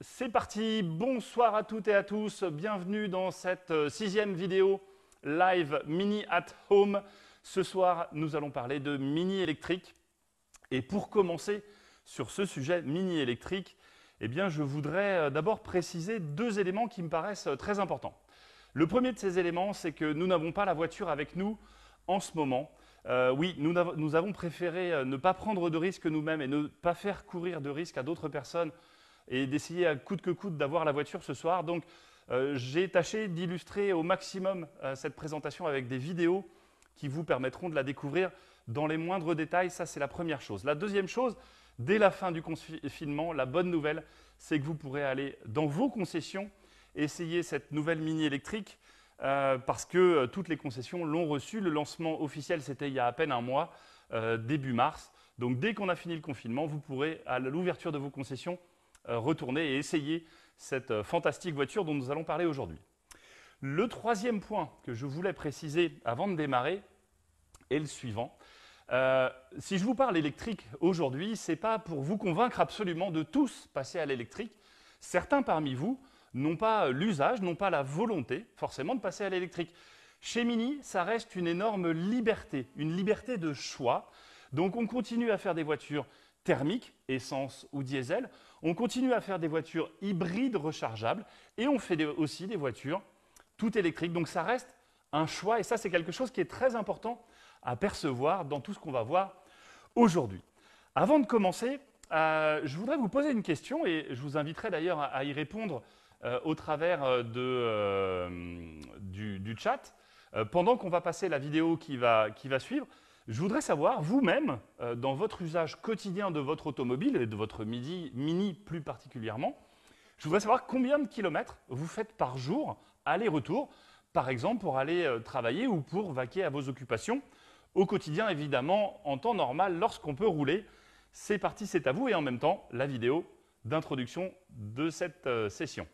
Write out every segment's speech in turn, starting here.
C'est parti, bonsoir à toutes et à tous, bienvenue dans cette sixième vidéo live Mini at Home. Ce soir, nous allons parler de mini électrique. Et pour commencer sur ce sujet mini électrique, eh bien, je voudrais d'abord préciser deux éléments qui me paraissent très importants. Le premier de ces éléments, c'est que nous n'avons pas la voiture avec nous en ce moment. Oui, nous avons préféré ne pas prendre de risques nous-mêmes et ne pas faire courir de risques à d'autres personnes et d'essayer à coûte que coûte d'avoir la voiture ce soir. Donc, j'ai tâché d'illustrer au maximum cette présentation avec des vidéos qui vous permettront de la découvrir dans les moindres détails. Ça, c'est la première chose. La deuxième chose, dès la fin du confinement, la bonne nouvelle, c'est que vous pourrez aller dans vos concessions essayer cette nouvelle mini électrique parce que toutes les concessions l'ont reçue. Le lancement officiel, c'était il y a à peine un mois, début mars. Donc, dès qu'on a fini le confinement, vous pourrez, à l'ouverture de vos concessions, retourner et essayer cette fantastique voiture dont nous allons parler aujourd'hui. Le troisième point que je voulais préciser avant de démarrer est le suivant. Si je vous parle électrique aujourd'hui, ce n'est pas pour vous convaincre absolument de tous passer à l'électrique. Certains parmi vous n'ont pas l'usage, n'ont pas la volonté forcément de passer à l'électrique. Chez Mini, ça reste une énorme liberté, une liberté de choix. Donc on continue à faire des voitures thermiques, essence ou diesel. On continue à faire des voitures hybrides rechargeables et on fait aussi des voitures toutes électriques. Donc ça reste un choix et ça c'est quelque chose qui est très important à percevoir dans tout ce qu'on va voir aujourd'hui. Avant de commencer, je voudrais vous poser une question et je vous inviterai d'ailleurs à y répondre au travers du chat. Pendant qu'on va passer la vidéo qui va suivre, je voudrais savoir, vous-même, dans votre usage quotidien de votre automobile et de votre Mini plus particulièrement, je voudrais savoir combien de kilomètres vous faites par jour, aller-retour, par exemple pour aller travailler ou pour vaquer à vos occupations. Au quotidien, évidemment, en temps normal, lorsqu'on peut rouler. C'est parti, c'est à vous et en même temps, la vidéo d'introduction de cette session.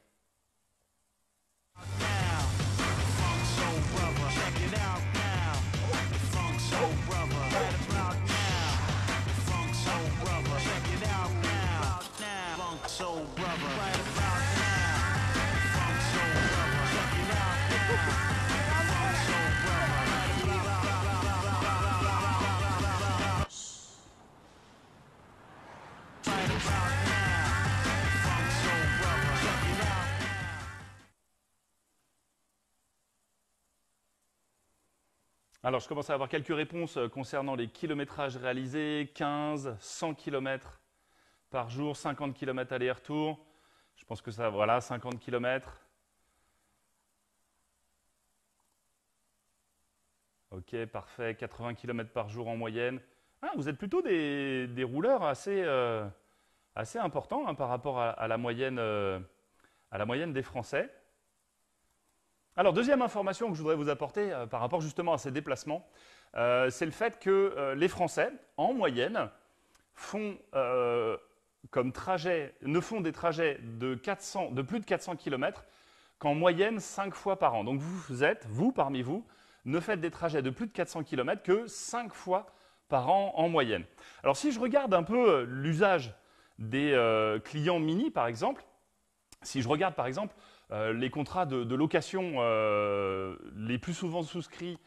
Alors, je commence à avoir quelques réponses concernant les kilométrages réalisés, 15, 100 km par jour, 50 km aller-retour. Je pense que ça, voilà, 50 km. Ok, parfait, 80 km par jour en moyenne. Ah, vous êtes plutôt des rouleurs assez importants hein, par rapport à la moyenne des Français. Alors, deuxième information que je voudrais vous apporter par rapport justement à ces déplacements, c'est le fait que les Français, en moyenne, ne font des trajets de plus de 400 km qu'en moyenne 5 fois par an. Donc, vous, parmi vous, ne faites des trajets de plus de 400 km que 5 fois par an en moyenne. Alors, si je regarde un peu l'usage des clients Mini, par exemple, si je regarde par exemple les contrats de location les plus souvent souscrits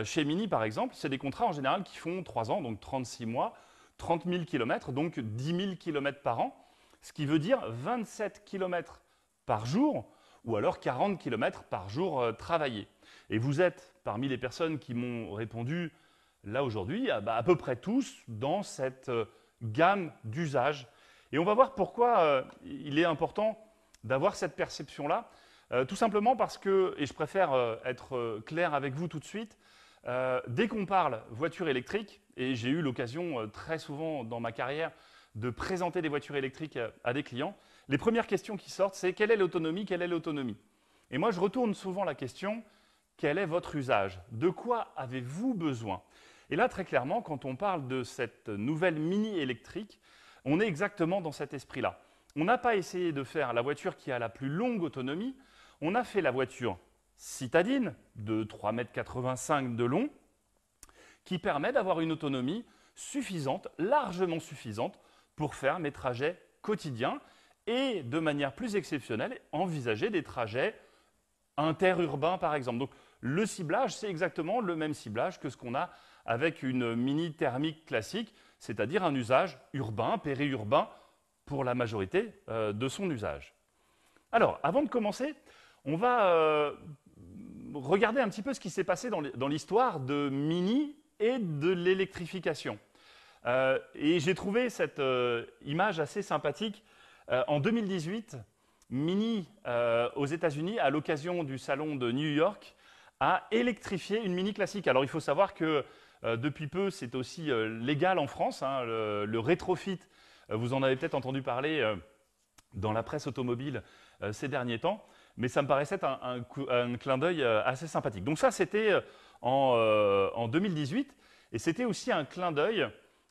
chez Mini, par exemple, c'est des contrats en général qui font 3 ans, donc 36 mois, 30 000 km, donc 10 000 km par an, ce qui veut dire 27 km par jour ou alors 40 km par jour travaillés. Et vous êtes parmi les personnes qui m'ont répondu là aujourd'hui, à peu près tous dans cette gamme d'usage. Et on va voir pourquoi il est important d'avoir cette perception-là, tout simplement parce que, et je préfère être clair avec vous tout de suite, dès qu'on parle voiture électrique, et j'ai eu l'occasion très souvent dans ma carrière de présenter des voitures électriques à des clients, les premières questions qui sortent, c'est quelle est l'autonomie, quelle est l'autonomie? Et moi, je retourne souvent la question, quel est votre usage? De quoi avez-vous besoin? Et là, très clairement, quand on parle de cette nouvelle mini électrique, on est exactement dans cet esprit-là. On n'a pas essayé de faire la voiture qui a la plus longue autonomie, on a fait la voiture citadine de 3,85 m de long qui permet d'avoir une autonomie suffisante, largement suffisante pour faire mes trajets quotidiens et de manière plus exceptionnelle, envisager des trajets interurbains par exemple. Donc le ciblage, c'est exactement le même ciblage que ce qu'on a avec une Mini thermique classique, c'est-à-dire un usage urbain, périurbain, pour la majorité de son usage. Alors, avant de commencer, on va regarder un petit peu ce qui s'est passé dans l'histoire de Mini et de l'électrification. Et j'ai trouvé cette image assez sympathique. En 2018, Mini, aux États-Unis, à l'occasion du salon de New York, a électrifié une Mini classique. Alors, il faut savoir que depuis peu, c'est aussi légal en France, hein, le rétrofit. Vous en avez peut-être entendu parler dans la presse automobile ces derniers temps, mais ça me paraissait être un clin d'œil assez sympathique. Donc ça, c'était en 2018, et c'était aussi un clin d'œil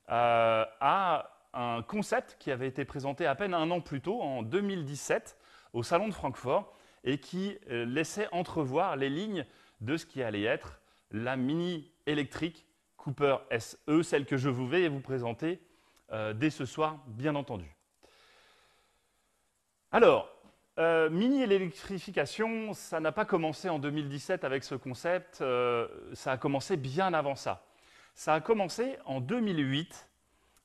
à un concept qui avait été présenté à peine un an plus tôt, en 2017, au Salon de Francfort, et qui laissait entrevoir les lignes de ce qui allait être la Mini électrique Cooper SE, celle que je vais vous présenter dès ce soir, bien entendu. Alors, Mini et l'électrification, ça n'a pas commencé en 2017 avec ce concept, ça a commencé bien avant ça. Ça a commencé en 2008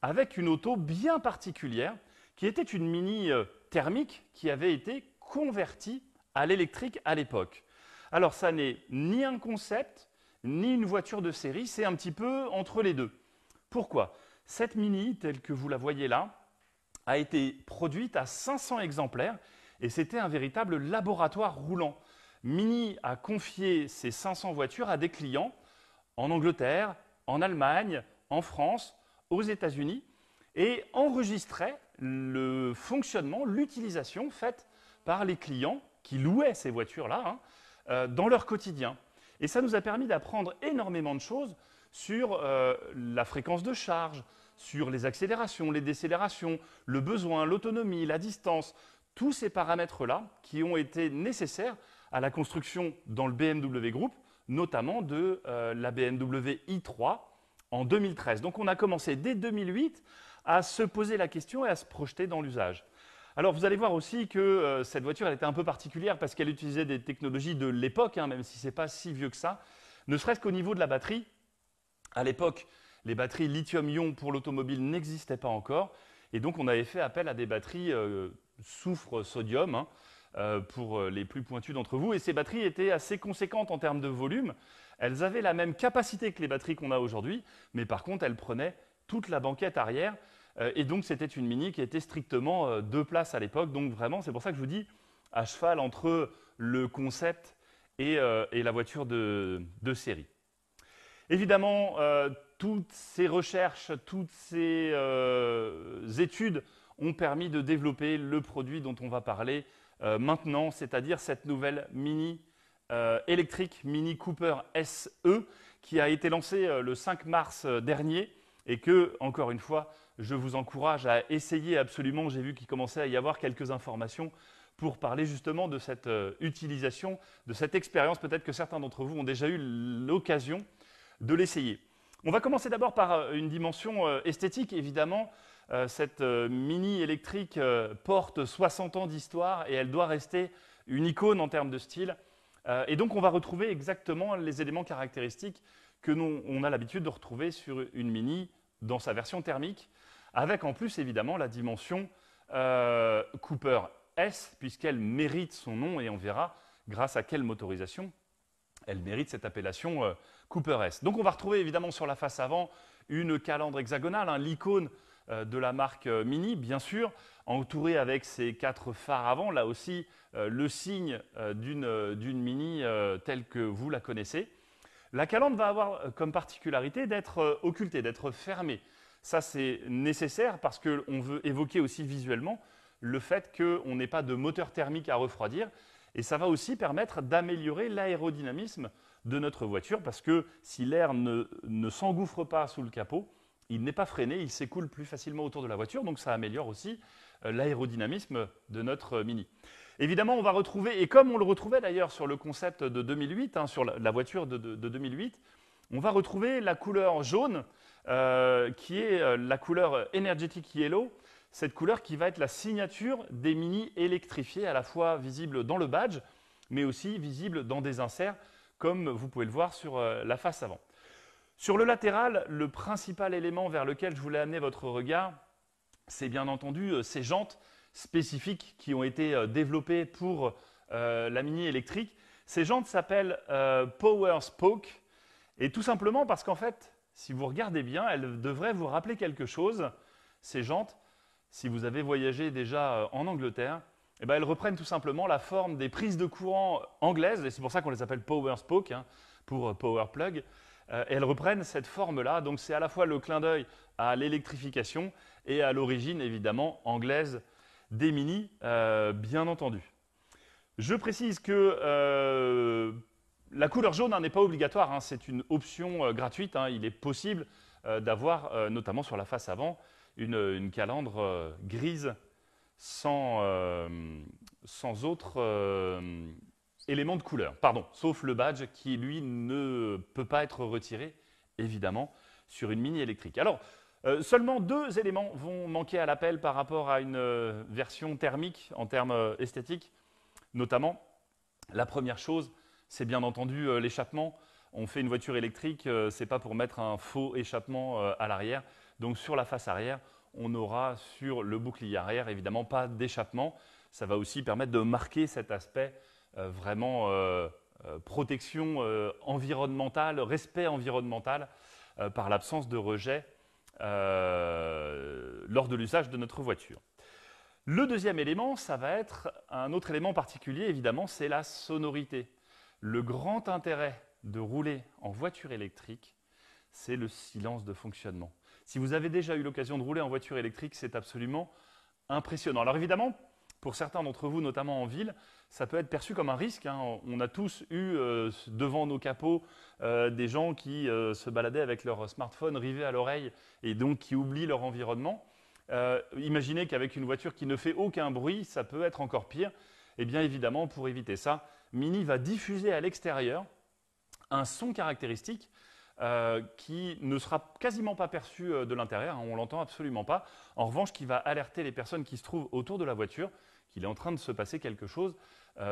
avec une auto bien particulière qui était une Mini thermique qui avait été convertie à l'électrique à l'époque. Alors, ça n'est ni un concept, ni une voiture de série, c'est un petit peu entre les deux. Pourquoi? Cette Mini, telle que vous la voyez là, a été produite à 500 exemplaires et c'était un véritable laboratoire roulant. Mini a confié ces 500 voitures à des clients en Angleterre, en Allemagne, en France, aux États-Unis et enregistrait le fonctionnement, l'utilisation faite par les clients qui louaient ces voitures-là dans leur quotidien. Et ça nous a permis d'apprendre énormément de choses sur la fréquence de charge, sur les accélérations, les décélérations, le besoin, l'autonomie, la distance, tous ces paramètres-là qui ont été nécessaires à la construction dans le BMW Group, notamment de la BMW i3 en 2013. Donc on a commencé dès 2008 à se poser la question et à se projeter dans l'usage. Alors vous allez voir aussi que cette voiture elle était un peu particulière parce qu'elle utilisait des technologies de l'époque, même si ce n'est pas si vieux que ça, ne serait-ce qu'au niveau de la batterie. À l'époque, les batteries lithium-ion pour l'automobile n'existaient pas encore et donc on avait fait appel à des batteries soufre-sodium pour les plus pointus d'entre vous et ces batteries étaient assez conséquentes en termes de volume. Elles avaient la même capacité que les batteries qu'on a aujourd'hui, mais par contre elles prenaient toute la banquette arrière et donc c'était une Mini qui était strictement 2 places à l'époque. Donc vraiment, c'est pour ça que je vous dis à cheval entre le concept et la voiture de série. Évidemment, toutes ces recherches, toutes ces études ont permis de développer le produit dont on va parler maintenant, c'est-à-dire cette nouvelle Mini électrique, Mini Cooper SE, qui a été lancée le 5 mars dernier et que, encore une fois, je vous encourage à essayer absolument. J'ai vu qu'il commençait à y avoir quelques informations pour parler justement de cette utilisation, de cette expérience. Peut-être que certains d'entre vous ont déjà eu l'occasion de l'essayer. On va commencer d'abord par une dimension esthétique. Évidemment, cette Mini électrique porte 60 ans d'histoire et elle doit rester une icône en termes de style. Et donc, on va retrouver exactement les éléments caractéristiques que on a l'habitude de retrouver sur une Mini dans sa version thermique, avec en plus évidemment la dimension Cooper S, puisqu'elle mérite son nom et on verra grâce à quelle motorisation elle mérite cette appellation Cooper S. Donc on va retrouver évidemment sur la face avant une calandre hexagonale, l'icône de la marque Mini, bien sûr, entourée avec ses 4 phares avant, là aussi le signe d'une Mini telle que vous la connaissez. La calandre va avoir comme particularité d'être occultée, d'être fermée. Ça, c'est nécessaire parce qu'on veut évoquer aussi visuellement le fait qu'on n'ait pas de moteur thermique à refroidir. Et ça va aussi permettre d'améliorer l'aérodynamisme de notre voiture parce que si l'air ne s'engouffre pas sous le capot, il n'est pas freiné, il s'écoule plus facilement autour de la voiture. Donc ça améliore aussi l'aérodynamisme de notre Mini. Évidemment, on va retrouver, et comme on le retrouvait d'ailleurs sur le concept de 2008, sur la voiture de 2008, on va retrouver la couleur jaune qui est la couleur Energetic Yellow. cette couleur qui va être la signature des Mini électrifiés, à la fois visible dans le badge, mais aussi visible dans des inserts, comme vous pouvez le voir sur la face avant. Sur le latéral, le principal élément vers lequel je voulais amener votre regard, c'est bien entendu ces jantes spécifiques qui ont été développées pour la Mini électrique. Ces jantes s'appellent Power Spoke, et tout simplement parce qu'en fait, si vous regardez bien, elles devraient vous rappeler quelque chose. Ces jantes, si vous avez voyagé déjà en Angleterre, eh bien, elles reprennent tout simplement la forme des prises de courant anglaises, et c'est pour ça qu'on les appelle Power Spoke, hein, pour Power Plug. Et elles reprennent cette forme-là, donc c'est à la fois le clin d'œil à l'électrification et à l'origine évidemment anglaise des Mini, bien entendu. Je précise que la couleur jaune n'est pas obligatoire, hein, c'est une option gratuite. Hein, il est possible d'avoir, notamment sur la face avant, une calandre grise sans autre élément de couleur. Pardon, sauf le badge qui, lui, ne peut pas être retiré, évidemment, sur une Mini électrique. Alors, seulement 2 éléments vont manquer à l'appel par rapport à une version thermique en termes esthétiques. Notamment, la première chose, c'est bien entendu l'échappement. On fait une voiture électrique, ce n'est pas pour mettre un faux échappement à l'arrière. Donc sur la face arrière, on aura sur le bouclier arrière évidemment pas d'échappement. Ça va aussi permettre de marquer cet aspect vraiment protection environnementale, respect environnemental par l'absence de rejet lors de l'usage de notre voiture. Le deuxième élément, ça va être un autre élément particulier, évidemment, c'est la sonorité. Le grand intérêt de rouler en voiture électrique, c'est le silence de fonctionnement. Si vous avez déjà eu l'occasion de rouler en voiture électrique, c'est absolument impressionnant. Alors évidemment, pour certains d'entre vous, notamment en ville, ça peut être perçu comme un risque. Hein. On a tous eu devant nos capots des gens qui se baladaient avec leur smartphone rivé à l'oreille et donc qui oublient leur environnement. Imaginez qu'avec une voiture qui ne fait aucun bruit, ça peut être encore pire. Et bien évidemment, pour éviter ça, Mini va diffuser à l'extérieur un son caractéristique qui ne sera quasiment pas perçu de l'intérieur, hein, on ne l'entend absolument pas. En revanche, qui va alerter les personnes qui se trouvent autour de la voiture qu'il est en train de se passer quelque chose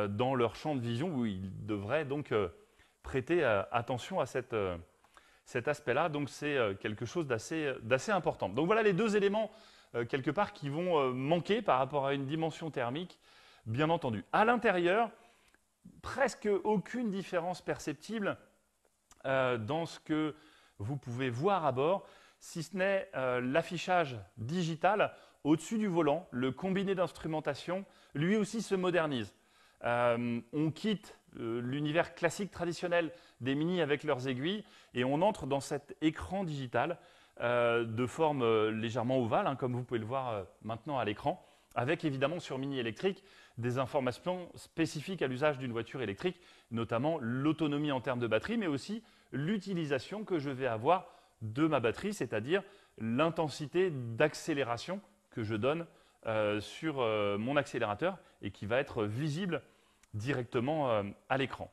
dans leur champ de vision où ils devraient donc prêter attention à cet aspect-là. Donc c'est quelque chose d'assez important. Donc voilà les 2 éléments quelque part qui vont manquer par rapport à une dimension thermique, bien entendu. À l'intérieur, presque aucune différence perceptible dans ce que vous pouvez voir à bord, si ce n'est l'affichage digital au-dessus du volant. Le combiné d'instrumentation, lui aussi, se modernise. On quitte l'univers classique traditionnel des Mini avec leurs aiguilles et on entre dans cet écran digital de forme légèrement ovale, hein, comme vous pouvez le voir maintenant à l'écran, avec évidemment sur Mini électrique des informations spécifiques à l'usage d'une voiture électrique, notamment l'autonomie en termes de batterie, mais aussi l'utilisation que je vais avoir de ma batterie, c'est-à-dire l'intensité d'accélération que je donne sur mon accélérateur et qui va être visible directement à l'écran.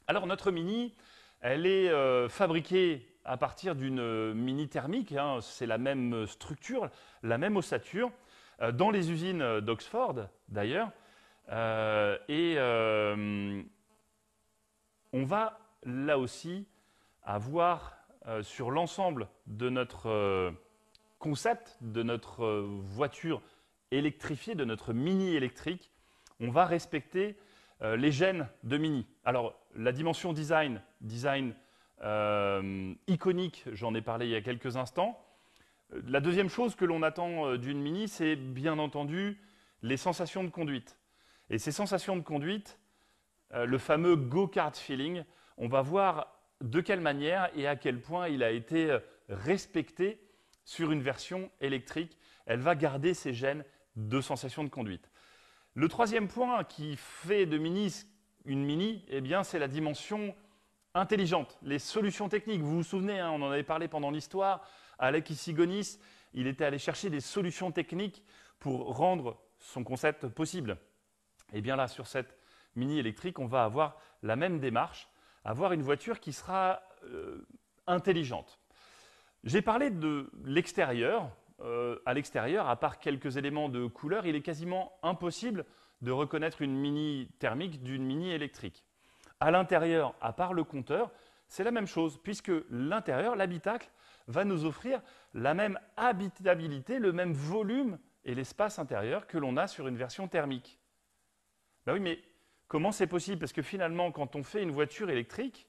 Alors notre Mini, elle est fabriquée à partir d'une Mini thermique, hein, c'est la même structure, la même ossature, dans les usines d'Oxford d'ailleurs, et on va là aussi avoir sur l'ensemble de notre concept, de notre voiture électrifiée, de notre Mini électrique, on va respecter les gènes de Mini. Alors la dimension design iconique, j'en ai parlé il y a quelques instants. La deuxième chose que l'on attend d'une Mini, c'est bien entendu les sensations de conduite. Et ces sensations de conduite, le fameux go-kart feeling, on va voir de quelle manière et à quel point il a été respecté sur une version électrique. Elle va garder ces gènes de sensations de conduite. Le troisième point qui fait de Mini une Mini, eh bien, c'est la dimension intelligente, les solutions techniques. Vous vous souvenez, hein, on en avait parlé pendant l'histoire. Alec Issigonis, il était allé chercher des solutions techniques pour rendre son concept possible. Et bien là, sur cette Mini électrique, on va avoir la même démarche, avoir une voiture qui sera intelligente. J'ai parlé de l'extérieur, à l'extérieur, à part quelques éléments de couleur, il est quasiment impossible de reconnaître une mini thermique d'une mini électrique. À l'intérieur, à part le compteur, c'est la même chose, puisque l'intérieur, l'habitacle, va nous offrir la même habitabilité, le même volume et l'espace intérieur que l'on a sur une version thermique. Ben oui, mais comment c'est possible? Parce que finalement, quand on fait une voiture électrique,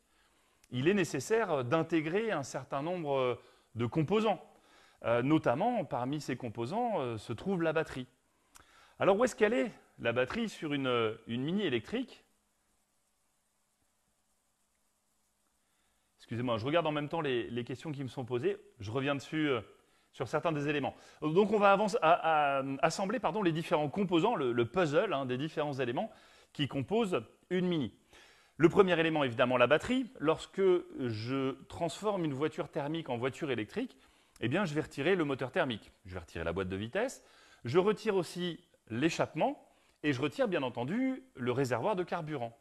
il est nécessaire d'intégrer un certain nombre de composants. Notamment, parmi ces composants, se trouve la batterie. Alors, où est-ce qu'elle est, la batterie, sur une mini électrique? Excusez-moi, je regarde en même temps les questions qui me sont posées. Je reviens dessus sur certains des éléments. Donc, on va assembler les différents composants, le puzzle des différents éléments qui composent une mini. Le premier élément, évidemment, la batterie. Lorsque je transforme une voiture thermique en voiture électrique, eh bien, je vais retirer le moteur thermique. Je vais retirer la boîte de vitesse. Je retire aussi l'échappement et je retire, bien entendu, le réservoir de carburant.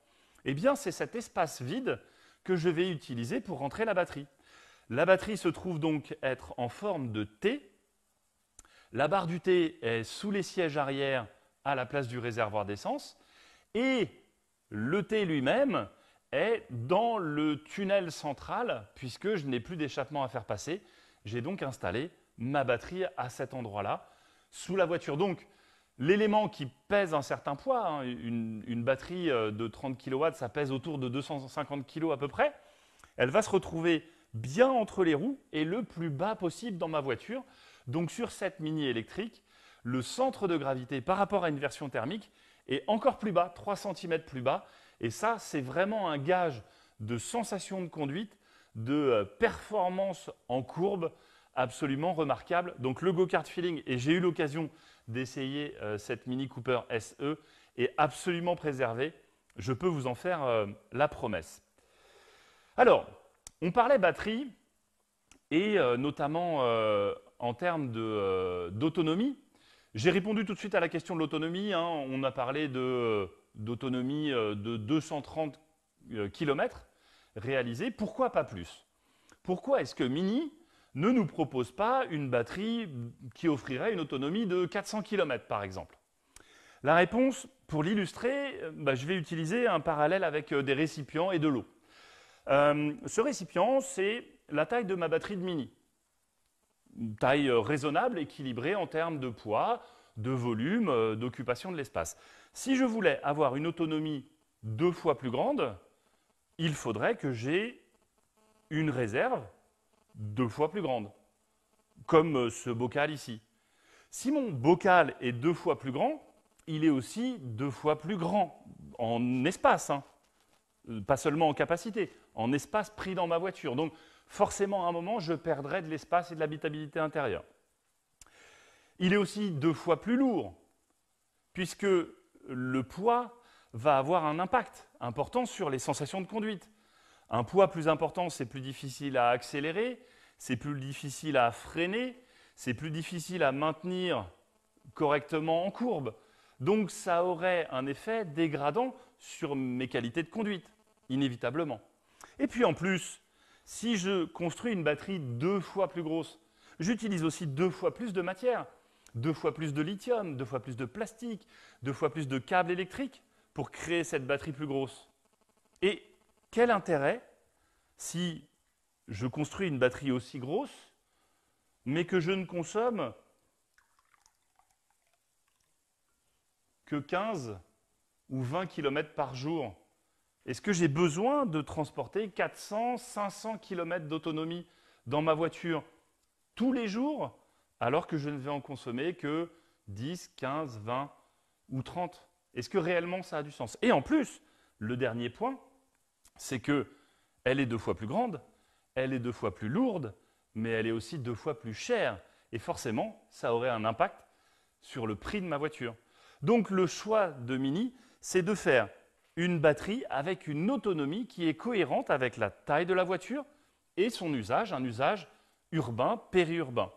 Eh bien, c'est cet espace vide que je vais utiliser pour rentrer la batterie. La batterie se trouve donc être en forme de T. La barre du T est sous les sièges arrière à la place du réservoir d'essence. Et le T lui-même est dans le tunnel central, puisque je n'ai plus d'échappement à faire passer. J'ai donc installé ma batterie à cet endroit-là, sous la voiture. Donc, l'élément qui pèse un certain poids, une batterie de 30 kW, ça pèse autour de 250 kg à peu près, elle va se retrouver bien entre les roues et le plus bas possible dans ma voiture. Donc, sur cette mini électrique, le centre de gravité par rapport à une version thermique est encore plus bas, 3 cm plus bas. Et ça, c'est vraiment un gage de sensation de conduite, de performance en courbe absolument remarquable. Donc le go-kart feeling, et j'ai eu l'occasion d'essayer cette Mini Cooper SE, est absolument préservé. Je peux vous en faire la promesse. Alors, on parlait batterie et notamment en termes d'autonomie. J'ai répondu tout de suite à la question de l'autonomie. On a parlé d'autonomie de 230 km réalisée. Pourquoi pas plus? Pourquoi est-ce que Mini ne nous propose pas une batterie qui offrirait une autonomie de 400 km par exemple? La réponse, pour l'illustrer, je vais utiliser un parallèle avec des récipients et de l'eau. Ce récipient, c'est la taille de ma batterie de Mini. Une taille raisonnable, équilibrée en termes de poids, de volume, d'occupation de l'espace. Si je voulais avoir une autonomie 2 fois plus grande, il faudrait que j'ai une réserve 2 fois plus grande, comme ce bocal ici. Si mon bocal est 2 fois plus grand, il est aussi 2 fois plus grand en espace, pas seulement en capacité, en espace pris dans ma voiture. Donc forcément, à un moment, je perdrai de l'espace et de l'habitabilité intérieure. Il est aussi 2 fois plus lourd, puisque le poids va avoir un impact important sur les sensations de conduite. Un poids plus important, c'est plus difficile à accélérer, c'est plus difficile à freiner, c'est plus difficile à maintenir correctement en courbe. Donc ça aurait un effet dégradant sur mes qualités de conduite, inévitablement. Et puis en plus, si je construis une batterie 2 fois plus grosse, j'utilise aussi 2 fois plus de matière, 2 fois plus de lithium, 2 fois plus de plastique, 2 fois plus de câbles électriques pour créer cette batterie plus grosse. Et quel intérêt si je construis une batterie aussi grosse, mais que je ne consomme que 15 ou 20 km par jour? Est-ce que j'ai besoin de transporter 400, 500 km d'autonomie dans ma voiture tous les jours, alors que je ne vais en consommer que 10, 15, 20 ou 30? Est-ce que réellement ça a du sens? Et en plus, le dernier point, c'est qu'elle est 2 fois plus grande, elle est 2 fois plus lourde, mais elle est aussi 2 fois plus chère. Et forcément, ça aurait un impact sur le prix de ma voiture. Donc le choix de Mini, c'est de faire une batterie avec une autonomie qui est cohérente avec la taille de la voiture et son usage, un usage urbain, périurbain.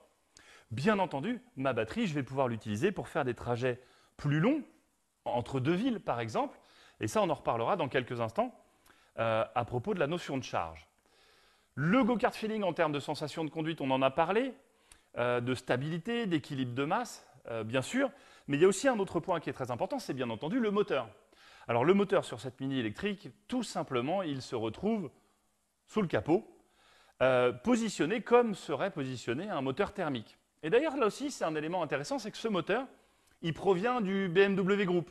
Bien entendu, ma batterie, je vais pouvoir l'utiliser pour faire des trajets plus longs, entre 2 villes par exemple, et ça on en reparlera dans quelques instants à propos de la notion de charge. Le go-kart feeling en termes de sensation de conduite, on en a parlé. de stabilité, d'équilibre de masse, bien sûr. Mais il y a aussi un autre point qui est très important, c'est bien entendu le moteur. Alors le moteur sur cette Mini électrique, tout simplement, il se retrouve sous le capot, positionné comme serait positionné un moteur thermique. Et d'ailleurs, là aussi, c'est un élément intéressant, c'est que ce moteur, il provient du BMW Group.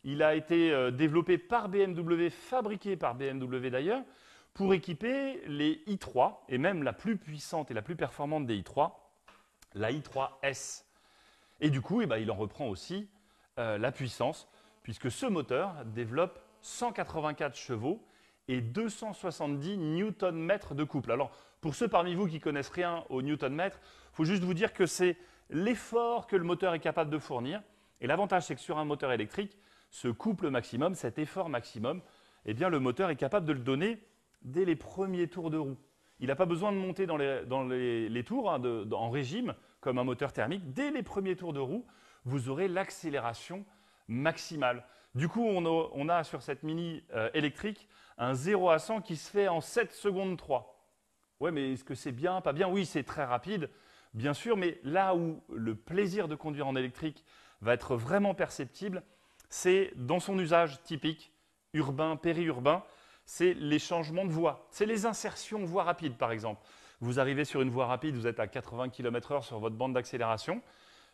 Il a été développé par BMW, fabriqué par BMW d'ailleurs, pour équiper les i3, et même la plus puissante et la plus performante des i3, la i3S. Et du coup, il en reprend aussi la puissance, puisque ce moteur développe 184 chevaux et 270 Nm de couple. Alors, pour ceux parmi vous qui ne connaissent rien au Nm, il faut juste vous dire que c'est l'effort que le moteur est capable de fournir. Et l'avantage, c'est que sur un moteur électrique, ce couple maximum, cet effort maximum, eh bien, le moteur est capable de le donner dès les premiers tours de roue. Il n'a pas besoin de monter dans les tours hein, en régime, comme un moteur thermique. Dès les premiers tours de roue, vous aurez l'accélération maximale. Du coup, on a sur cette Mini électrique un 0 à 100 qui se fait en 7 secondes 3. Ouais, mais est-ce que c'est bien, pas bien? Oui, c'est très rapide, bien sûr, mais là où le plaisir de conduire en électrique va être vraiment perceptible, c'est dans son usage typique, urbain, périurbain, c'est les changements de voie. C'est les insertions voie rapide, par exemple. Vous arrivez sur une voie rapide, vous êtes à 80 km/h sur votre bande d'accélération,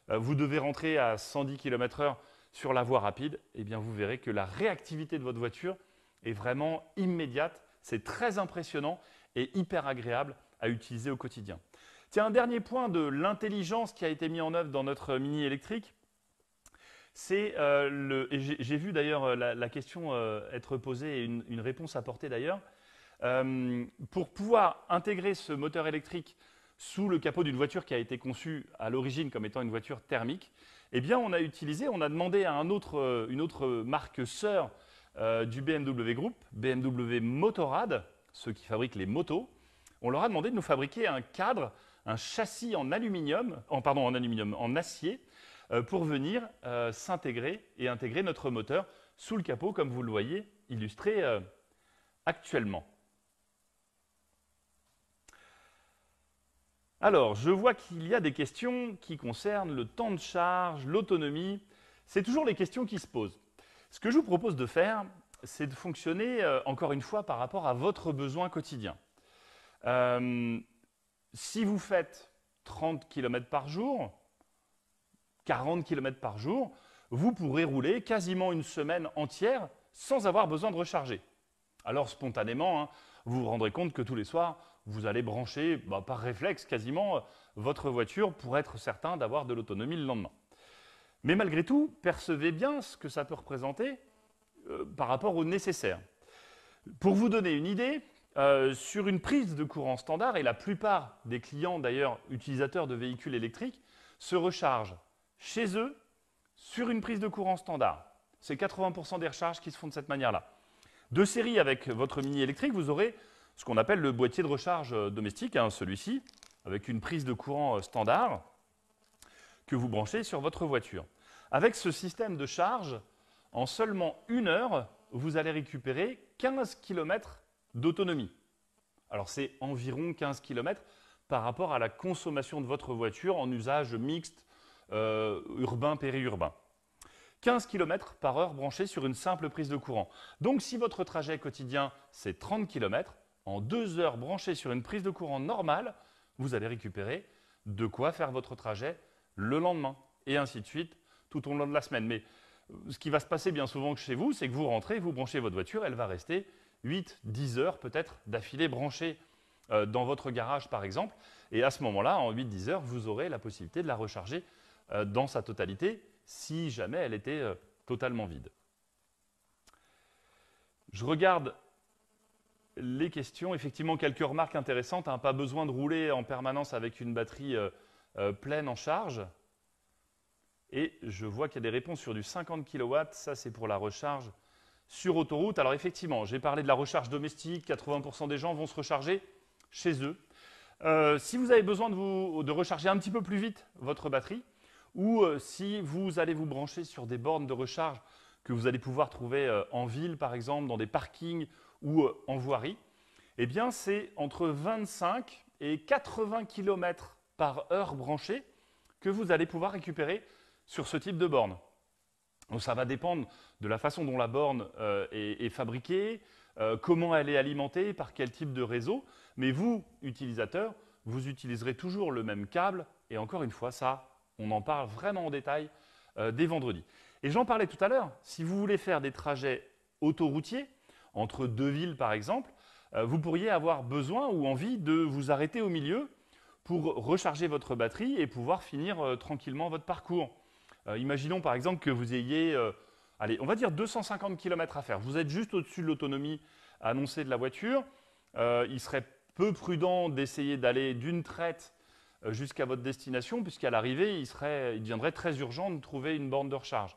vous devez rentrer à 110 km/h sur la voie rapide, eh bien vous verrez que la réactivité de votre voiture est vraiment immédiate. C'est très impressionnant et hyper agréable à utiliser au quotidien. Tiens, un dernier point de l'intelligence qui a été mis en œuvre dans notre Mini électrique, c'est j'ai vu d'ailleurs la question être posée et une réponse apportée d'ailleurs. Pour pouvoir intégrer ce moteur électrique sous le capot d'une voiture qui a été conçue à l'origine comme étant une voiture thermique, eh bien on a demandé à une autre marque sœur du BMW Group, BMW Motorrad, ceux qui fabriquent les motos, on leur a demandé de nous fabriquer un cadre, un châssis en acier, pour venir s'intégrer et intégrer notre moteur sous le capot, comme vous le voyez illustré actuellement. Alors, je vois qu'il y a des questions qui concernent le temps de charge, l'autonomie. C'est toujours les questions qui se posent. Ce que je vous propose de faire, c'est de fonctionner, encore une fois, par rapport à votre besoin quotidien. Si vous faites 30 km par jour, 40 km par jour, vous pourrez rouler quasiment une semaine entière sans avoir besoin de recharger. Alors spontanément, hein, vous vous rendrez compte que tous les soirs, vous allez brancher, par réflexe quasiment, votre voiture pour être certain d'avoir de l'autonomie le lendemain. Mais malgré tout, percevez bien ce que ça peut représenter par rapport au nécessaire. Pour vous donner une idée, sur une prise de courant standard, et la plupart des clients d'ailleurs utilisateurs de véhicules électriques se rechargent chez eux sur une prise de courant standard. C'est 80% des recharges qui se font de cette manière-là. De série avec votre Mini électrique, vous aurez ce qu'on appelle le boîtier de recharge domestique, hein, celui-ci, avec une prise de courant standard que vous branchez sur votre voiture. Avec ce système de charge, en seulement 1 heure, vous allez récupérer 15 km d'autonomie. Alors c'est environ 15 km par rapport à la consommation de votre voiture en usage mixte, urbain, périurbain. 15 km par heure branchés sur une simple prise de courant. Donc si votre trajet quotidien c'est 30 km, en 2 heures branchées sur une prise de courant normale, vous allez récupérer de quoi faire votre trajet le lendemain, et ainsi de suite, tout au long de la semaine. Mais ce qui va se passer bien souvent chez vous, c'est que vous rentrez, vous branchez votre voiture, elle va rester 8-10 heures peut-être d'affilée branchée dans votre garage par exemple, et à ce moment-là, en 8-10 heures, vous aurez la possibilité de la recharger dans sa totalité, si jamais elle était totalement vide. Je regarde les questions, effectivement quelques remarques intéressantes, hein, pas besoin de rouler en permanence avec une batterie pleine en charge. Et je vois qu'il y a des réponses sur du 50 kW, ça c'est pour la recharge sur autoroute. Alors effectivement, j'ai parlé de la recharge domestique, 80% des gens vont se recharger chez eux. Si vous avez besoin de recharger un petit peu plus vite votre batterie, ou si vous allez vous brancher sur des bornes de recharge que vous allez pouvoir trouver en ville par exemple, dans des parkings ou en voirie, eh bien c'est entre 25 et 80 km par heure branchée que vous allez pouvoir récupérer sur ce type de borne. Donc ça va dépendre de la façon dont la borne est fabriquée, comment elle est alimentée, par quel type de réseau. Mais vous, utilisateurs, vous utiliserez toujours le même câble. Et encore une fois, ça, on en parle vraiment en détail dès vendredi. Et j'en parlais tout à l'heure, si vous voulez faire des trajets autoroutiers, entre deux villes par exemple, vous pourriez avoir besoin ou envie de vous arrêter au milieu pour recharger votre batterie et pouvoir finir tranquillement votre parcours. Imaginons par exemple que vous ayez, allez, on va dire 250 km à faire. Vous êtes juste au-dessus de l'autonomie annoncée de la voiture. Il serait peu prudent d'essayer d'aller d'une traite jusqu'à votre destination, puisqu'à l'arrivée, il deviendrait très urgent de trouver une borne de recharge.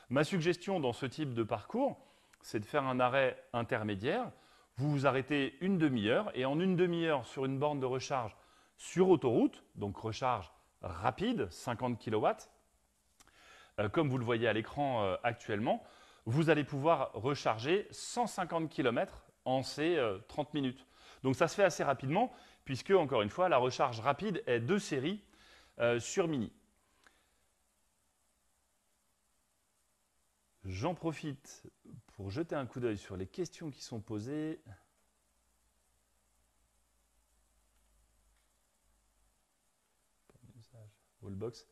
Ma suggestion dans ce type de parcours, c'est de faire un arrêt intermédiaire. Vous vous arrêtez une demi-heure et en une demi-heure sur une borne de recharge sur autoroute, donc recharge rapide, 50 kW, comme vous le voyez à l'écran actuellement, vous allez pouvoir recharger 150 km en ces 30 minutes. Donc ça se fait assez rapidement, puisque, encore une fois, la recharge rapide est de série sur Mini. J'en profite pour jeter un coup d'œil sur les questions qui sont posées. Wallbox.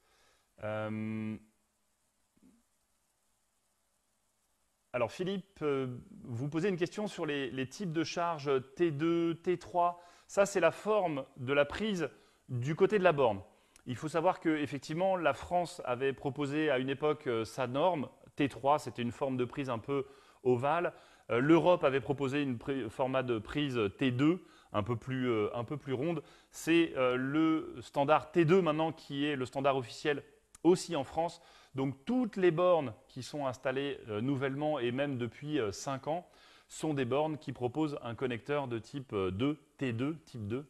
Alors Philippe, vous posez une question sur les types de charge T2, T3. Ça, c'est la forme de la prise du côté de la borne. Il faut savoir qu'effectivement, la France avait proposé à une époque sa norme. T3, c'était une forme de prise un peu ovale. L'Europe avait proposé un format de prise T2, un peu plus ronde. C'est le standard T2 maintenant qui est le standard officiel aussi en France. Donc toutes les bornes qui sont installées nouvellement et même depuis 5 ans sont des bornes qui proposent un connecteur de type 2, T2, type 2.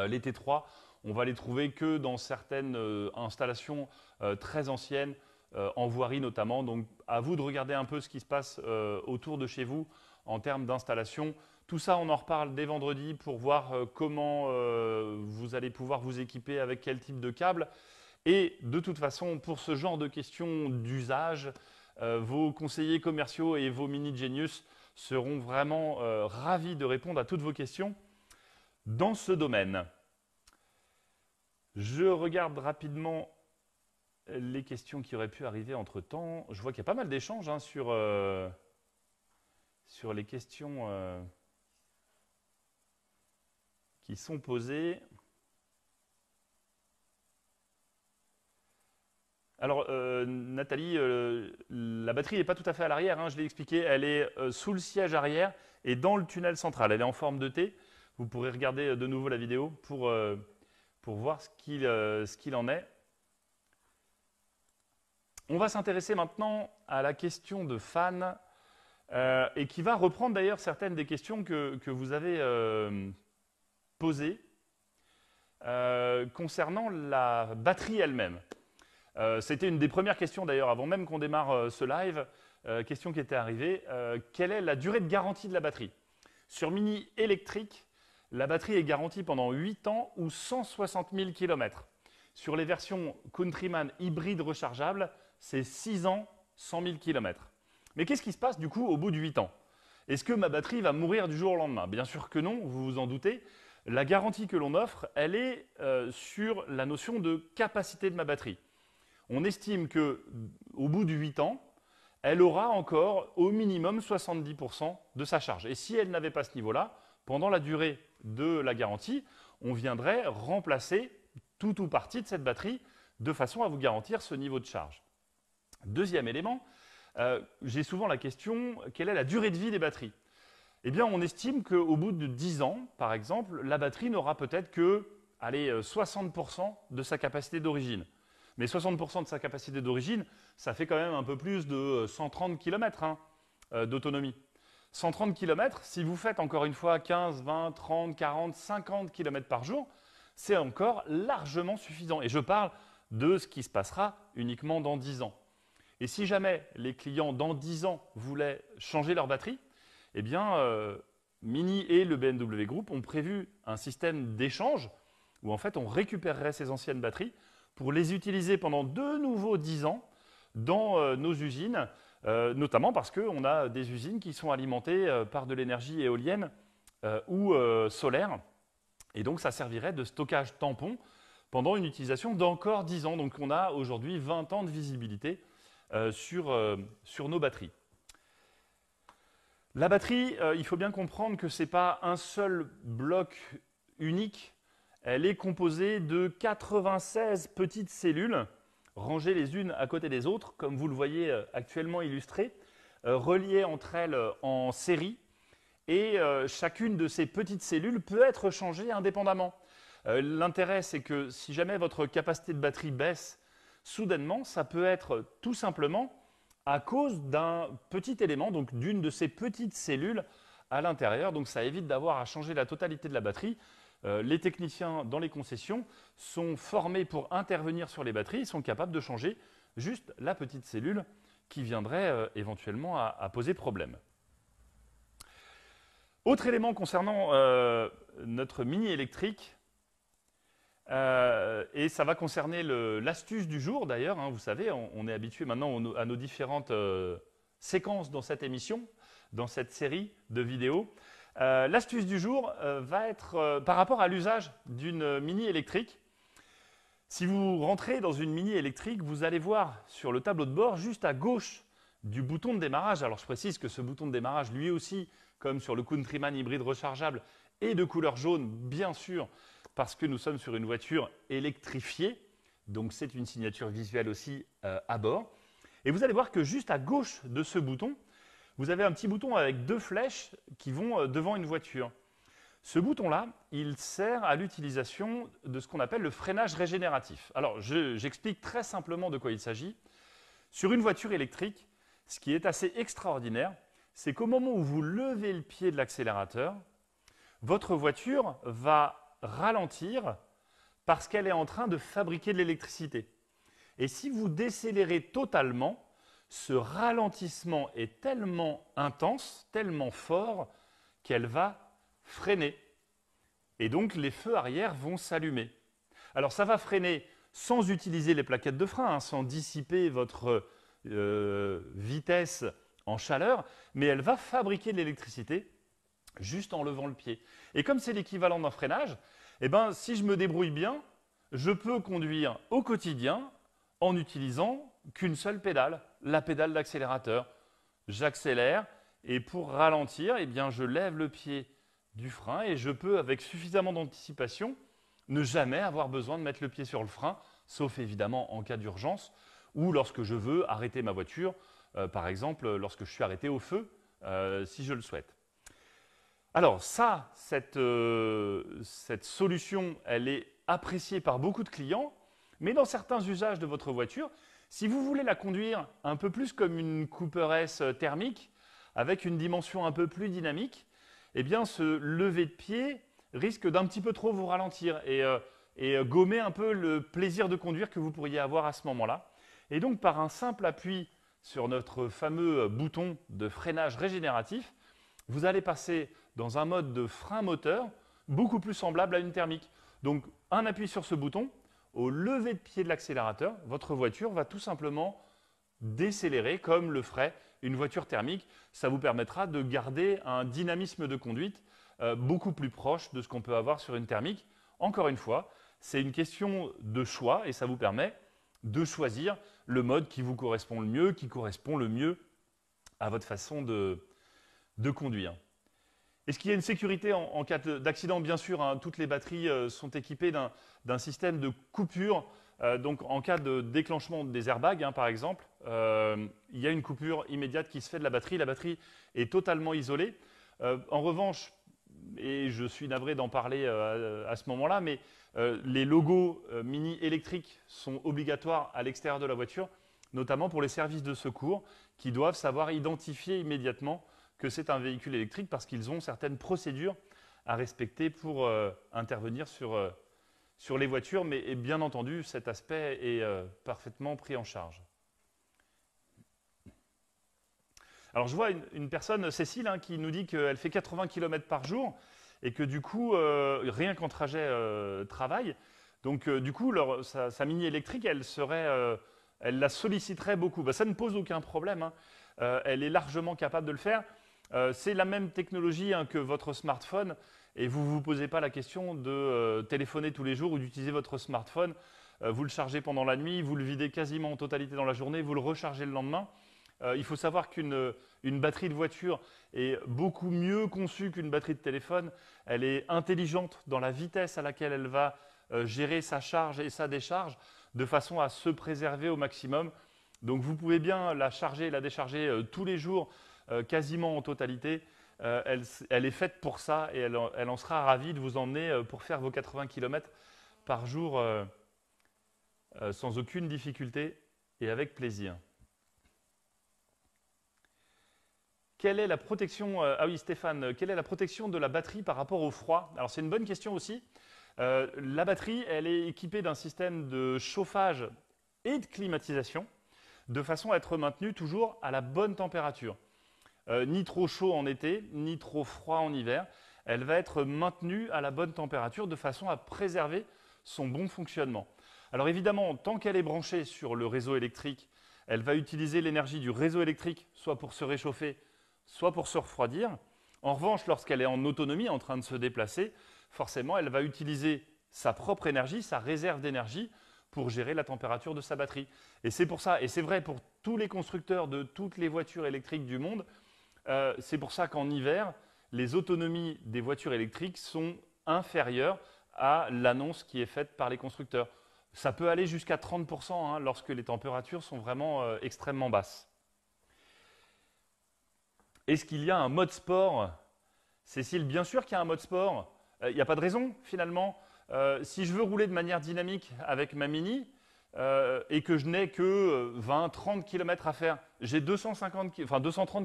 Les T3, on va les trouver que dans certaines installations très anciennes, en voirie notamment. Donc à vous de regarder un peu ce qui se passe autour de chez vous en termes d'installation. Tout ça, on en reparle dès vendredi pour voir comment vous allez pouvoir vous équiper avec quel type de câble. Et de toute façon, pour ce genre de questions d'usage, vos conseillers commerciaux et vos Mini Genius seront vraiment ravis de répondre à toutes vos questions dans ce domaine. Je regarde rapidement les questions qui auraient pu arriver entre-temps. Je vois qu'il y a pas mal d'échanges hein, sur les questions qui sont posées. Alors, Nathalie, la batterie n'est pas tout à fait à l'arrière, hein, je l'ai expliqué. Elle est sous le siège arrière et dans le tunnel central. Elle est en forme de T. Vous pourrez regarder de nouveau la vidéo pour voir ce qu'il en est. On va s'intéresser maintenant à la question de Fan et qui va reprendre d'ailleurs certaines des questions que vous avez posées concernant la batterie elle-même. C'était une des premières questions d'ailleurs avant même qu'on démarre ce live, question qui était arrivée. Quelle est la durée de garantie de la batterie? Sur Mini électrique, la batterie est garantie pendant 8 ans ou 160 000 km. Sur les versions Countryman hybride rechargeable, c'est 6 ans, 100 000 km. Mais qu'est-ce qui se passe du coup au bout de 8 ans? Est-ce que ma batterie va mourir du jour au lendemain? Bien sûr que non, vous vous en doutez. La garantie que l'on offre, elle est sur la notion de capacité de ma batterie. On estime qu'au bout de 8 ans, elle aura encore au minimum 70% de sa charge. Et si elle n'avait pas ce niveau-là, pendant la durée de la garantie, on viendrait remplacer tout ou partie de cette batterie de façon à vous garantir ce niveau de charge. Deuxième élément, j'ai souvent la question, quelle est la durée de vie des batteries? Eh bien, on estime qu'au bout de 10 ans, par exemple, la batterie n'aura peut-être que 60% de sa capacité d'origine. Mais 60% de sa capacité d'origine, ça fait quand même un peu plus de 130 km hein, d'autonomie. 130 km, si vous faites encore une fois 15, 20, 30, 40, 50 km par jour, c'est encore largement suffisant. Et je parle de ce qui se passera uniquement dans 10 ans. Et si jamais les clients dans 10 ans voulaient changer leur batterie, eh bien, Mini et le BMW Group ont prévu un système d'échange où en fait on récupérerait ces anciennes batteries pour les utiliser pendant de nouveau 10 ans dans nos usines, notamment parce qu'on a des usines qui sont alimentées par de l'énergie éolienne ou solaire. Et donc ça servirait de stockage tampon pendant une utilisation d'encore 10 ans. Donc on a aujourd'hui 20 ans de visibilité sur nos batteries. La batterie, il faut bien comprendre que ce n'est pas un seul bloc unique. Elle est composée de 96 petites cellules, rangées les unes à côté des autres, comme vous le voyez actuellement illustré, reliées entre elles en série. Et chacune de ces petites cellules peut être changée indépendamment. L'intérêt, c'est que si jamais votre capacité de batterie baisse soudainement, ça peut être tout simplement à cause d'un petit élément, donc d'une de ces petites cellules à l'intérieur. Donc ça évite d'avoir à changer la totalité de la batterie. Les techniciens dans les concessions sont formés pour intervenir sur les batteries, ils sont capables de changer juste la petite cellule qui viendrait éventuellement à poser problème. Autre élément concernant notre mini électrique, et ça va concerner l'astuce du jour d'ailleurs, hein, vous savez, on est habitué maintenant à nos différentes séquences dans cette émission, dans cette série de vidéos. L'astuce du jour va être par rapport à l'usage d'une mini électrique. Si vous rentrez dans une mini électrique, vous allez voir sur le tableau de bord, juste à gauche du bouton de démarrage, alors je précise que ce bouton de démarrage, lui aussi, comme sur le Countryman hybride rechargeable, est de couleur jaune, bien sûr, parce que nous sommes sur une voiture électrifiée, donc c'est une signature visuelle aussi à bord. Et vous allez voir que juste à gauche de ce bouton, vous avez un petit bouton avec deux flèches qui vont devant une voiture. Ce bouton-là, il sert à l'utilisation de ce qu'on appelle le freinage régénératif. Alors, j'explique très simplement de quoi il s'agit. Sur une voiture électrique, ce qui est assez extraordinaire, c'est qu'au moment où vous levez le pied de l'accélérateur, votre voiture va ralentir parce qu'elle est en train de fabriquer de l'électricité. Et si vous décélérez totalement, ce ralentissement est tellement intense, tellement fort, qu'elle va freiner. Et donc, les feux arrière vont s'allumer. Alors, ça va freiner sans utiliser les plaquettes de frein, hein, sans dissiper votre vitesse en chaleur, mais elle va fabriquer de l'électricité juste en levant le pied. Et comme c'est l'équivalent d'un freinage, eh ben, si je me débrouille bien, je peux conduire au quotidien en utilisant qu'une seule pédale, la pédale d'accélérateur. J'accélère et pour ralentir, eh bien, je lève le pied du frein et je peux, avec suffisamment d'anticipation, ne jamais avoir besoin de mettre le pied sur le frein, sauf évidemment en cas d'urgence ou lorsque je veux arrêter ma voiture, par exemple lorsque je suis arrêté au feu, si je le souhaite. Alors ça, cette solution, elle est appréciée par beaucoup de clients, mais dans certains usages de votre voiture, si vous voulez la conduire un peu plus comme une Cooper S thermique, avec une dimension un peu plus dynamique, eh bien ce lever de pied risque d'un petit peu trop vous ralentir et gommer un peu le plaisir de conduire que vous pourriez avoir à ce moment-là. Et donc par un simple appui sur notre fameux bouton de freinage régénératif, vous allez passer dans un mode de frein moteur beaucoup plus semblable à une thermique. Donc un appui sur ce bouton, au lever de pied de l'accélérateur, votre voiture va tout simplement décélérer comme le ferait une voiture thermique. Ça vous permettra de garder un dynamisme de conduite beaucoup plus proche de ce qu'on peut avoir sur une thermique. Encore une fois, c'est une question de choix et ça vous permet de choisir le mode qui vous correspond le mieux, qui correspond le mieux à votre façon de conduire. Est-ce qu'il y a une sécurité en cas d'accident? Bien sûr, hein, toutes les batteries sont équipées d'un système de coupure. Donc en cas de déclenchement des airbags, hein, par exemple, il y a une coupure immédiate qui se fait de la batterie est totalement isolée. En revanche, et je suis navré d'en parler à ce moment-là, mais les logos mini électriques sont obligatoires à l'extérieur de la voiture, notamment pour les services de secours qui doivent savoir identifier immédiatement que c'est un véhicule électrique parce qu'ils ont certaines procédures à respecter pour intervenir sur les voitures, mais bien entendu, cet aspect est parfaitement pris en charge. Alors je vois une personne, Cécile, hein, qui nous dit qu'elle fait 80 km par jour et que du coup, rien qu'en trajet travail, donc du coup, sa mini électrique, elle la solliciterait beaucoup. Bah, ça ne pose aucun problème, hein. Elle est largement capable de le faire. C'est la même technologie, hein, que votre smartphone, et vous ne vous posez pas la question de téléphoner tous les jours ou d'utiliser votre smartphone. Vous le chargez pendant la nuit, vous le videz quasiment en totalité dans la journée, vous le rechargez le lendemain. Il faut savoir qu'une batterie de voiture est beaucoup mieux conçue qu'une batterie de téléphone. Elle est intelligente dans la vitesse à laquelle elle va gérer sa charge et sa décharge de façon à se préserver au maximum. Donc vous pouvez bien la charger et la décharger tous les jours, quasiment en totalité. Elle est faite pour ça et elle en sera ravie de vous emmener pour faire vos 80 km par jour sans aucune difficulté et avec plaisir. Quelle est la protection, ah oui Stéphane, quelle est la protection de la batterie par rapport au froid? Alors c'est une bonne question aussi. La batterie, elle est équipée d'un système de chauffage et de climatisation de façon à être maintenue toujours à la bonne température. Ni trop chaud en été, ni trop froid en hiver. Elle va être maintenue à la bonne température de façon à préserver son bon fonctionnement. Alors évidemment, tant qu'elle est branchée sur le réseau électrique, elle va utiliser l'énergie du réseau électrique soit pour se réchauffer, soit pour se refroidir. En revanche, lorsqu'elle est en autonomie, en train de se déplacer, forcément, elle va utiliser sa propre énergie, sa réserve d'énergie, pour gérer la température de sa batterie. Et c'est pour ça, et c'est vrai pour tous les constructeurs de toutes les voitures électriques du monde, c'est pour ça qu'en hiver, les autonomies des voitures électriques sont inférieures à l'annonce qui est faite par les constructeurs. Ça peut aller jusqu'à 30%, hein, lorsque les températures sont vraiment extrêmement basses. Est-ce qu'il y a un mode sport? Cécile, bien sûr qu'il y a un mode sport. Il n'y a pas de raison, finalement. Si je veux rouler de manière dynamique avec ma Mini et que je n'ai que 20-30 km à faire, j'ai 230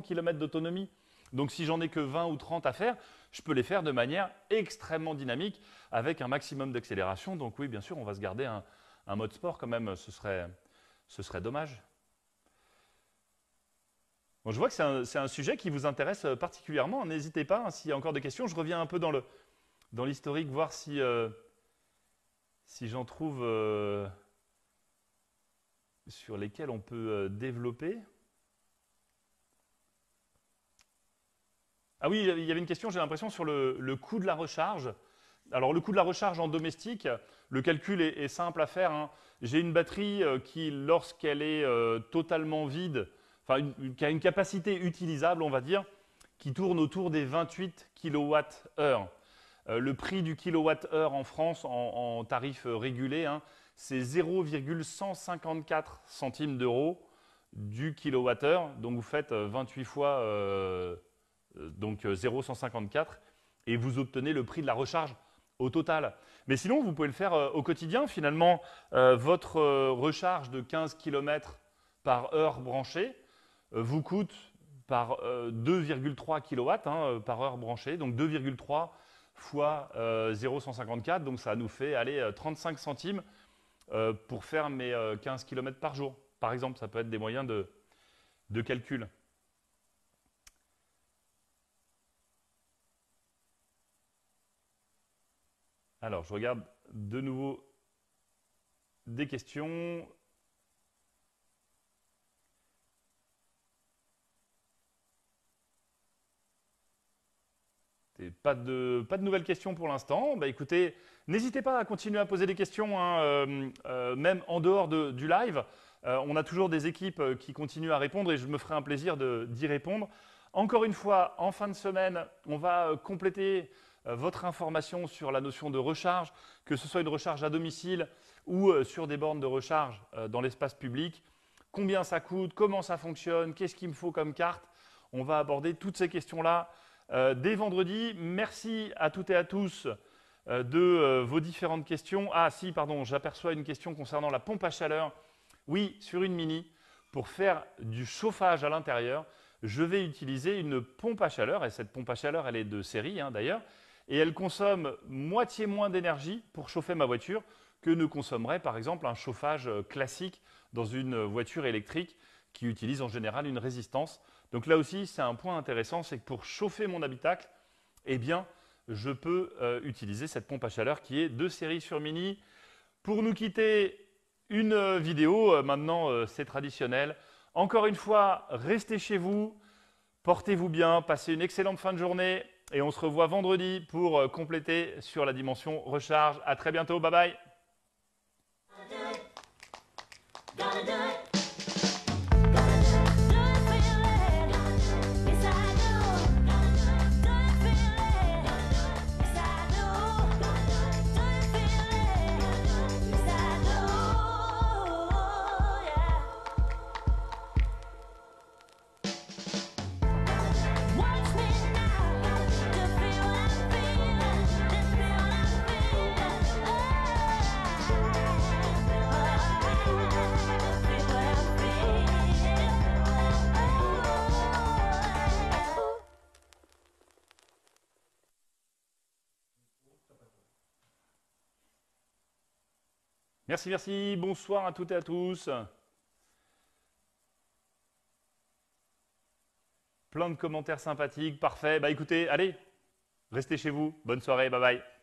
km d'autonomie. Donc si j'en ai que 20 ou 30 à faire, je peux les faire de manière extrêmement dynamique avec un maximum d'accélération. Donc oui, bien sûr, on va se garder un mode sport quand même. Ce serait dommage. Bon, je vois que c'est un sujet qui vous intéresse particulièrement. N'hésitez pas, hein, s'il y a encore des questions. Je reviens un peu dans l'historique, voir si j'en trouve sur lesquels on peut développer. Ah oui, il y avait une question, j'ai l'impression, sur le coût de la recharge. Alors, le coût de la recharge en domestique, le calcul est simple à faire, hein. J'ai une batterie qui, lorsqu'elle est totalement vide, enfin, qui a une capacité utilisable, on va dire, qui tourne autour des 28 kWh. Le prix du kWh en France, en tarif régulé, hein, c'est 0,154 centimes d'euros du kilowattheure. Donc, vous faites 28 fois donc 0,154 et vous obtenez le prix de la recharge au total. Mais sinon, vous pouvez le faire au quotidien. Finalement, votre recharge de 15 km par heure branchée vous coûte par 2,3 kW hein, par heure branchée, donc 2,3 fois 0,154, donc ça nous fait aller 35 centimes pour faire mes 15 km par jour. Par exemple, ça peut être des moyens de calcul. Alors, je regarde de nouveau des questions. Pas de nouvelles questions pour l'instant. Bah, écoutez, n'hésitez pas à continuer à poser des questions, hein, même en dehors du live. On a toujours des équipes qui continuent à répondre et je me ferai un plaisir d'y répondre. Encore une fois, en fin de semaine, on va compléter votre information sur la notion de recharge, que ce soit une recharge à domicile ou sur des bornes de recharge dans l'espace public. Combien ça coûte, comment ça fonctionne, qu'est-ce qu'il me faut comme carte? On va aborder toutes ces questions-là dès vendredi. Merci à toutes et à tous de vos différentes questions. Ah si, pardon, j'aperçois une question concernant la pompe à chaleur. Oui, sur une Mini, pour faire du chauffage à l'intérieur, je vais utiliser une pompe à chaleur, et cette pompe à chaleur, elle est de série hein, d'ailleurs, et elle consomme moitié moins d'énergie pour chauffer ma voiture que ne consommerait par exemple un chauffage classique dans une voiture électrique qui utilise en général une résistance. Donc là aussi, c'est un point intéressant, c'est que pour chauffer mon habitacle, eh bien, je peux utiliser cette pompe à chaleur qui est de série sur Mini. Pour nous quitter, une vidéo, maintenant c'est traditionnel. Encore une fois, restez chez vous, portez-vous bien, passez une excellente fin de journée et on se revoit vendredi pour compléter sur la dimension recharge. À très bientôt, bye bye. Merci, merci. Bonsoir à toutes et à tous. Plein de commentaires sympathiques. Parfait. Bah écoutez, allez, restez chez vous. Bonne soirée. Bye bye.